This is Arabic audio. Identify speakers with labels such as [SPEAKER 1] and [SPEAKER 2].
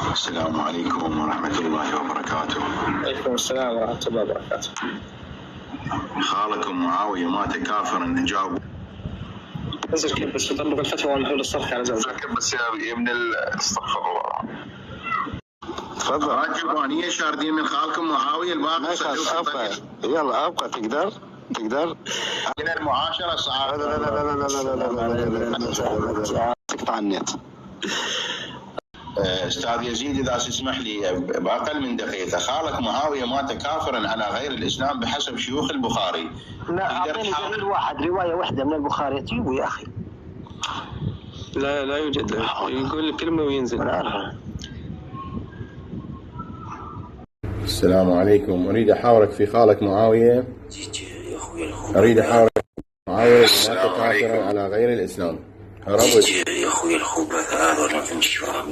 [SPEAKER 1] السلام عليكم ورحمة الله وبركاته.
[SPEAKER 2] وعليكم السلام ورحمة الله وبركاته.
[SPEAKER 1] خالكم معاوية مات كافرا نجاوب.
[SPEAKER 2] انزل كيف بس تطبق الفتوى والمحول الصفحة على زوجك.
[SPEAKER 1] بس يا ابن استغفر الله. تفضل. راجعونية شاردين من خالكم معاوية الباقي.
[SPEAKER 3] ابقى يلا ابقى تقدر
[SPEAKER 1] من المعاشرة صعب.
[SPEAKER 3] لا تقطع النت.
[SPEAKER 1] استاذ يزيد اذا تسمح لي باقل من دقيقه، خالك معاويه مات كافرا على غير الاسلام بحسب شيوخ البخاري.
[SPEAKER 3] لا اعطيني دليل واحد، روايه واحده من البخاري تجيبه يا اخي.
[SPEAKER 2] لا يوجد، يقول كلمه وينزل.
[SPEAKER 1] السلام عليكم، اريد احاورك في خالك معاويه. اريد احاورك معاويه مات كافرا على غير الاسلام.
[SPEAKER 4] يا اخوي الخبث هذا ولا تمشي ورا